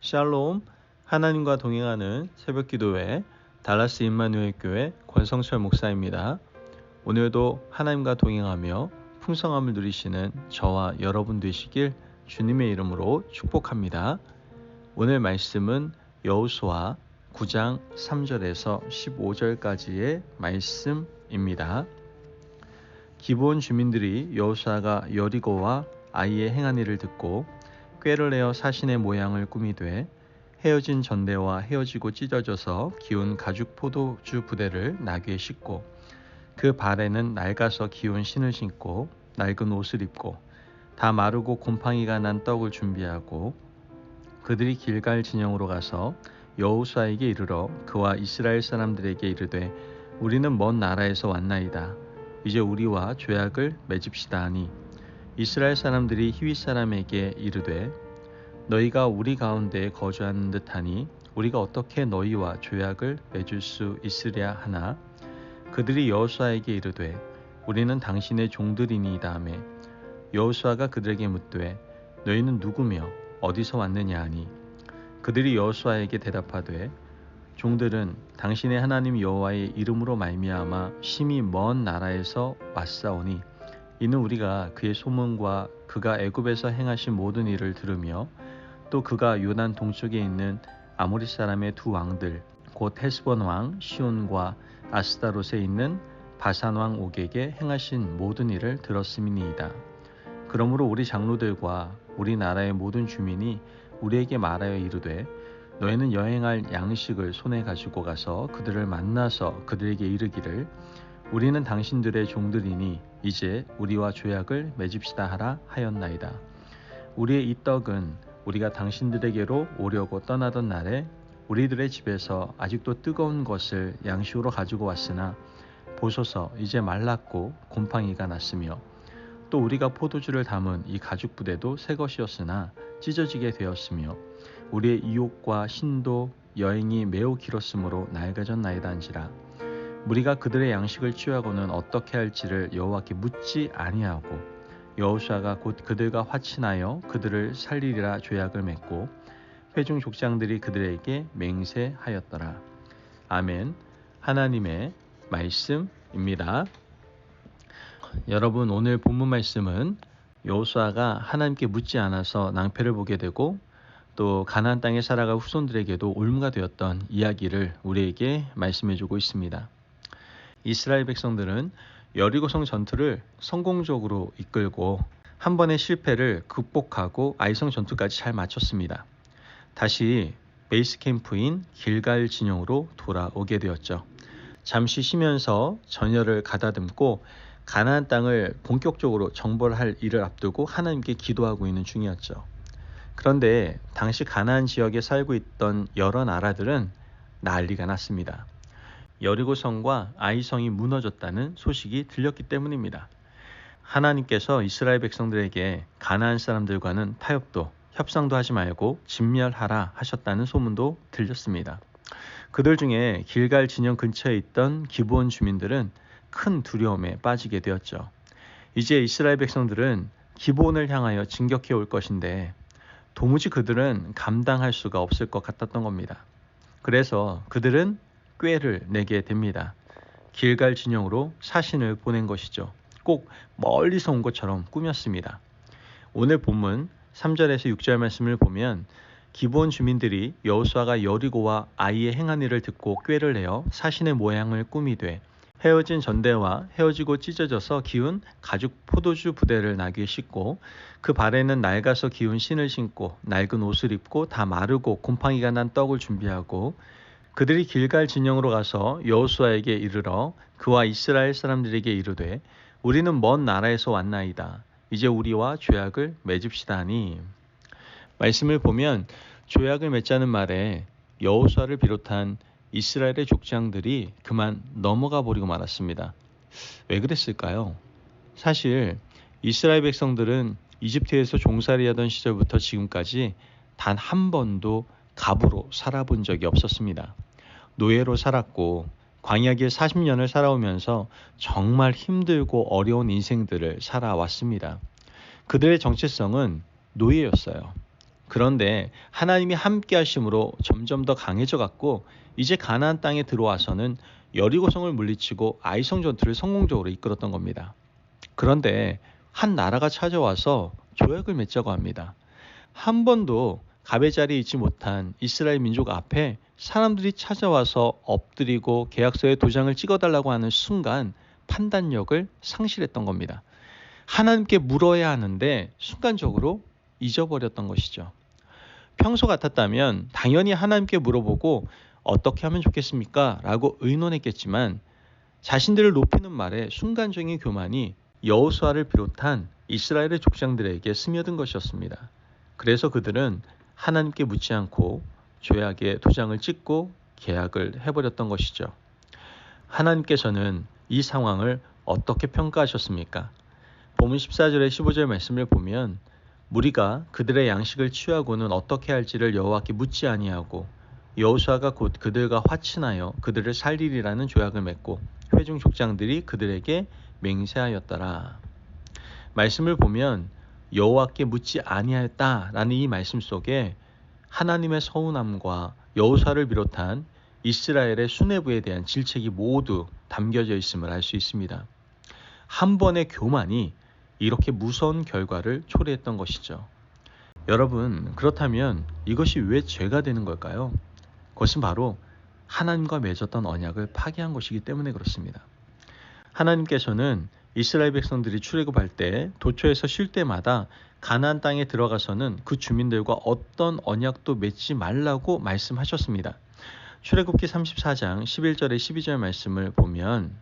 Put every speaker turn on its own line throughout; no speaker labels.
샬롬, 하나님과 동행하는 새벽기도회 달라스 임마누엘 교회 권성철 목사입니다. 오늘도 하나님과 동행하며 풍성함을 누리시는 저와 여러분 되시길 주님의 이름으로 축복합니다. 오늘 말씀은 여호수아 9장 3절에서 15절까지의 말씀입니다. 기브온 주민들이 여호수아가 여리고와 아이의 행한 일을 듣고 꾀를 내어 사신의 모양을 꾸미되 헤어진 전대와 헤어지고 찢어져서 기운 가죽 포도주 부대를 나귀에 싣고 그 발에는 낡아서 기운 신을 신고 낡은 옷을 입고 다 마르고 곰팡이가 난 떡을 준비하고 그들이 길갈 진영으로 가서 여호수아에게 이르러 그와 이스라엘 사람들에게 이르되 우리는 먼 나라에서 왔나이다. 이제 우리와 죄악을 맺읍시다 하니 이스라엘 사람들이 히윗 사람에게 이르되 너희가 우리 가운데 거주하는 듯하니 우리가 어떻게 너희와 죄악을 맺을 수 있으랴 하나 그들이 여호수아에게 이르되 우리는 당신의 종들이니이다 하매 여호수아가 그들에게 묻되 너희는 누구며 어디서 왔느냐 하니 그들이 여호수아에게 대답하되 종들은 당신의 하나님 여호와의 이름으로 말미암아 심히 먼 나라에서 왔사오니 이는 우리가 그의 소문과 그가 애굽에서 행하신 모든 일을 들으며 또 그가 요단 동쪽에 있는 아모리 사람의 두 왕들 곧 헤스본 왕 시온과 아스타롯에 있는 바산 왕 옥에게 행하신 모든 일을 들었음이니이다. 그러므로 우리 장로들과 우리 나라의 모든 주민이 우리에게 말하여 이르되 너희는 여행할 양식을 손에 가지고 가서 그들을 만나서 그들에게 이르기를 우리는 당신들의 종들이니 이제 우리와 죄악을 맺읍시다 하라 하였나이다. 우리의 이 떡은 우리가 당신들에게로 오려고 떠나던 날에 우리들의 집에서 아직도 뜨거운 것을 양식으로 가지고 왔으나 보소서 이제 말랐고 곰팡이가 났으며 또 우리가 포도주를 담은 이 가죽 부대도 새 것이었으나 찢어지게 되었으며 우리의 이옥과 신도 여행이 매우 길었으므로 낡아졌나이다 한지라. 우리가 그들의 양식을 취하고는 어떻게 할지를 여호와께 묻지 아니하고 여호수아가 곧 그들과 화친하여 그들을 살리리라 죄악을 맺고 회중 족장들이 그들에게 맹세하였더라. 아멘. 하나님의 말씀입니다. 여러분, 오늘 본문 말씀은 여호수아가 하나님께 묻지 않아서 낭패를 보게 되고 또 가나안 땅에 살아갈 후손들에게도 올무가 되었던 이야기를 우리에게 말씀해주고 있습니다. 이스라엘 백성들은 여리고성 전투를 성공적으로 이끌고 한 번의 실패를 극복하고 아이성 전투까지 잘 마쳤습니다. 다시 베이스 캠프인 길갈 진영으로 돌아오게 되었죠. 잠시 쉬면서 전열을 가다듬고 가나안 땅을 본격적으로 정벌할 일을 앞두고 하나님께 기도하고 있는 중이었죠. 그런데 당시 가나안 지역에 살고 있던 여러 나라들은 난리가 났습니다. 여리고성과 아이성이 무너졌다는 소식이 들렸기 때문입니다. 하나님께서 이스라엘 백성들에게 가나안 사람들과는 타협도 협상도 하지 말고 진멸하라 하셨다는 소문도 들렸습니다. 그들 중에 길갈 진영 근처에 있던 기브온 주민들은 큰 두려움에 빠지게 되었죠. 이제 이스라엘 백성들은 기브온을 향하여 진격해 올 것인데 도무지 그들은 감당할 수가 없을 것 같았던 겁니다. 그래서 그들은 꾀를 내게 됩니다. 길갈 진영으로 사신을 보낸 것이죠. 꼭 멀리서 온 것처럼 꾸몄습니다. 오늘 본문 3절에서 6절 말씀을 보면 기브온 주민들이 여호수아가 여리고와 아이의 행한 일을 듣고 꾀를 내어 사신의 모양을 꾸미되 헤어진 전대와 헤어지고 찢어져서 기운 가죽 포도주 부대를 나귀에 싣고 그 발에는 낡아서 기운 신을 신고 낡은 옷을 입고 다 마르고 곰팡이가 난 떡을 준비하고 그들이 길갈 진영으로 가서 여호수아에게 이르러 그와 이스라엘 사람들에게 이르되 우리는 먼 나라에서 왔나이다. 이제 우리와 죄악을 맺읍시다 하니 말씀을 보면 죄악을 맺자는 말에 여호수아를 비롯한 이스라엘의 족장들이 그만 넘어가 버리고 말았습니다. 왜 그랬을까요? 사실 이스라엘 백성들은 이집트에서 종살이하던 시절부터 지금까지 단 한 번도 갑으로 살아본 적이 없었습니다. 노예로 살았고 광야길 40년을 살아오면서 정말 힘들고 어려운 인생들을 살아왔습니다. 그들의 정체성은 노예였어요. 그런데 하나님이 함께 하심으로 점점 더 강해져 갔고 이제 가나안 땅에 들어와서는 여리고성을 물리치고 아이성 전투를 성공적으로 이끌었던 겁니다. 그런데 한 나라가 찾아와서 조약을 맺자고 합니다. 한 번도 갑의 자리에 있지 못한 이스라엘 민족 앞에 사람들이 찾아와서 엎드리고 계약서에 도장을 찍어달라고 하는 순간 판단력을 상실했던 겁니다. 하나님께 물어야 하는데 순간적으로 잊어버렸던 것이죠. 평소 같았다면 당연히 하나님께 물어보고 어떻게 하면 좋겠습니까? 라고 의논했겠지만 자신들을 높이는 말에 순간적인 교만이 여호수아를 비롯한 이스라엘의 족장들에게 스며든 것이었습니다. 그래서 그들은 하나님께 묻지 않고 조약에 도장을 찍고 계약을 해버렸던 것이죠. 하나님께서는 이 상황을 어떻게 평가하셨습니까? 본문 14절에 15절 말씀을 보면 무리가 그들의 양식을 취하고는 어떻게 할지를 여호와께 묻지 아니하고 여호수아가 곧 그들과 화친하여 그들을 살리리라는 조약을 맺고 회중 족장들이 그들에게 맹세하였더라. 말씀을 보면 여호와께 묻지 아니하였다라는 이 말씀 속에 하나님의 서운함과 여호수아를 비롯한 이스라엘의 수뇌부에 대한 질책이 모두 담겨져 있음을 알 수 있습니다. 한 번의 교만이 이렇게 무서운 결과를 초래했던 것이죠. 여러분, 그렇다면 이것이 왜 죄가 되는 걸까요? 그것은 바로 하나님과 맺었던 언약을 파기한 것이기 때문에 그렇습니다. 하나님께서는 이스라엘 백성들이 출애굽할 때 도처에서 쉴 때마다 가나안 땅에 들어가서는 그 주민들과 어떤 언약도 맺지 말라고 말씀하셨습니다. 출애굽기 34장 11절에 12절 말씀을 보면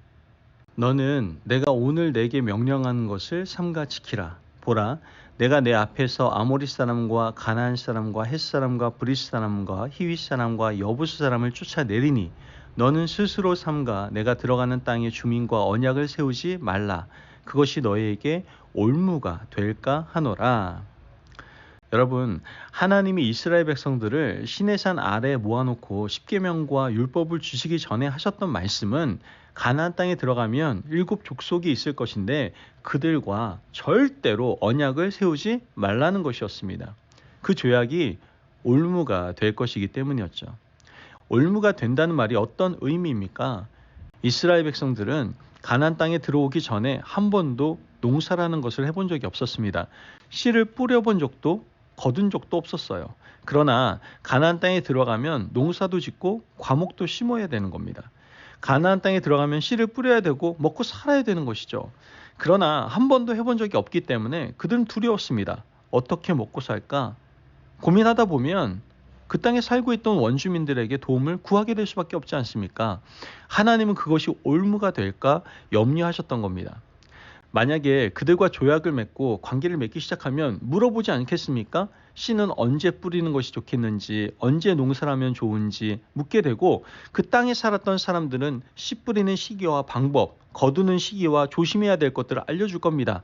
너는 내가 오늘 내게 명령하는 것을 삼가 지키라. 보라, 내가 내 앞에서 아모리 사람과 가나안 사람과 헷 사람과 브리스 사람과 히윗 사람과 여부스 사람을 쫓아내리니 너는 스스로 삼가 내가 들어가는 땅의 주민과 언약을 세우지 말라. 그것이 너희에게 올무가 될까 하노라. 여러분, 하나님이 이스라엘 백성들을 시내산 아래에 모아놓고 십계명과 율법을 주시기 전에 하셨던 말씀은 가나안 땅에 들어가면 7 족속이 있을 것인데 그들과 절대로 언약을 세우지 말라는 것이었습니다. 그 조약이 올무가 될 것이기 때문이었죠. 올무가 된다는 말이 어떤 의미입니까? 이스라엘 백성들은 가나안 땅에 들어오기 전에 한 번도 농사라는 것을 해본 적이 없었습니다. 씨를 뿌려본 적도 거둔 적도 없었어요. 그러나 가나안 땅에 들어가면 농사도 짓고 과목도 심어야 되는 겁니다. 가나안 땅에 들어가면 씨를 뿌려야 되고 먹고 살아야 되는 것이죠. 그러나 한 번도 해본 적이 없기 때문에 그들은 두려웠습니다. 어떻게 먹고 살까? 고민하다 보면 그 땅에 살고 있던 원주민들에게 도움을 구하게 될 수밖에 없지 않습니까? 하나님은 그것이 올무가 될까 염려하셨던 겁니다. 만약에 그들과 조약을 맺고 관계를 맺기 시작하면 물어보지 않겠습니까? 씨는 언제 뿌리는 것이 좋겠는지, 언제 농사하면 좋은지 묻게 되고 그 땅에 살았던 사람들은 씨 뿌리는 시기와 방법, 거두는 시기와 조심해야 될 것들을 알려줄 겁니다.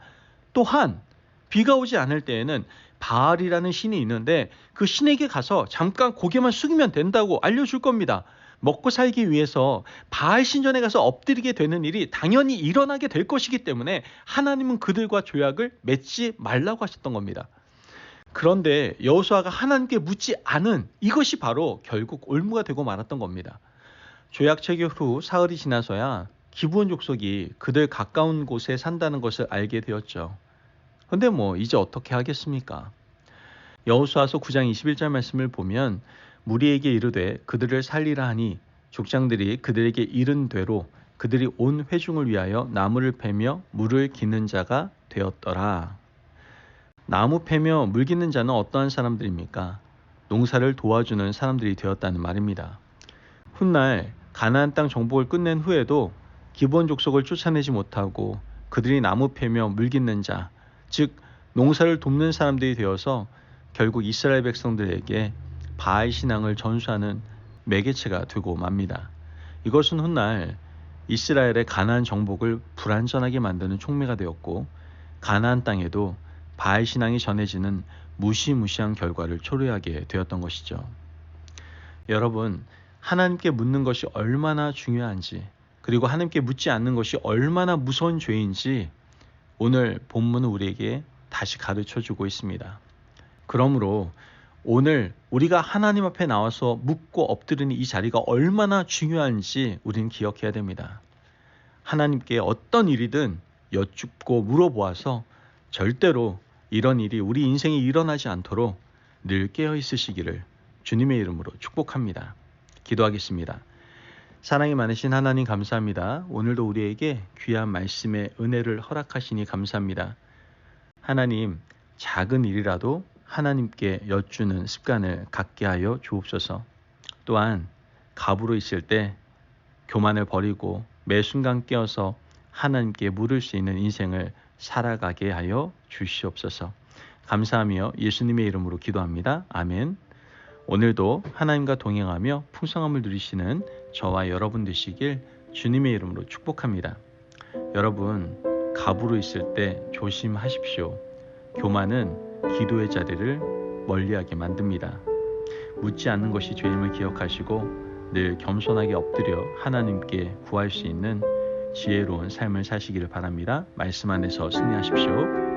또한 비가 오지 않을 때에는 바알이라는 신이 있는데 그 신에게 가서 잠깐 고개만 숙이면 된다고 알려줄 겁니다. 먹고 살기 위해서 바알 신전에 가서 엎드리게 되는 일이 당연히 일어나게 될 것이기 때문에 하나님은 그들과 조약을 맺지 말라고 하셨던 겁니다. 그런데 여호수아가 하나님께 묻지 않은 이것이 바로 결국 올무가 되고 말았던 겁니다. 조약 체결 후 사흘이 지나서야 기브온 족속이 그들 가까운 곳에 산다는 것을 알게 되었죠. 그런데 이제 어떻게 하겠습니까? 여호수아서 9장 21절 말씀을 보면 무리에게 이르되 그들을 살리라 하니 족장들이 그들에게 이른 대로 그들이 온 회중을 위하여 나무를 패며 물을 기는 자가 되었더라. 나무 패며 물 기는 자는 어떠한 사람들입니까? 농사를 도와주는 사람들이 되었다는 말입니다. 훗날 가나안 땅 정복을 끝낸 후에도 기브온 족속을 쫓아내지 못하고 그들이 나무 패며 물 깃는 자, 즉 농사를 돕는 사람들이 되어서 결국 이스라엘 백성들에게 바알 신앙을 전수하는 매개체가 되고 맙니다. 이것은 훗날 이스라엘의 가나안 정복을 불완전하게 만드는 촉매가 되었고 가나안 땅에도 바알 신앙이 전해지는 무시무시한 결과를 초래하게 되었던 것이죠. 여러분, 하나님께 묻는 것이 얼마나 중요한지 그리고 하나님께 묻지 않는 것이 얼마나 무서운 죄인지 오늘 본문은 우리에게 다시 가르쳐주고 있습니다. 그러므로 오늘 우리가 하나님 앞에 나와서 묻고 엎드리는 이 자리가 얼마나 중요한지 우리는 기억해야 됩니다. 하나님께 어떤 일이든 여쭙고 물어보아서 절대로 이런 일이 우리 인생에 일어나지 않도록 늘 깨어 있으시기를 주님의 이름으로 축복합니다. 기도하겠습니다. 사랑이 많으신 하나님 감사합니다. 오늘도 우리에게 귀한 말씀의 은혜를 허락하시니 감사합니다. 하나님, 작은 일이라도 하나님께 여쭈는 습관을 갖게 하여 주옵소서. 또한 갑으로 있을 때 교만을 버리고 매 순간 깨어서 하나님께 물을 수 있는 인생을 살아가게 하여 주시옵소서. 감사하며 예수님의 이름으로 기도합니다. 아멘. 오늘도 하나님과 동행하며 풍성함을 누리시는 저와 여러분 되시길 주님의 이름으로 축복합니다. 여러분, 갑으로 있을 때 조심하십시오. 교만은 기도의 자리를 멀리하게 만듭니다. 묻지 않는 것이 죄임을 기억하시고 늘 겸손하게 엎드려 하나님께 구할 수 있는 지혜로운 삶을 사시기를 바랍니다. 말씀 안에서 승리하십시오.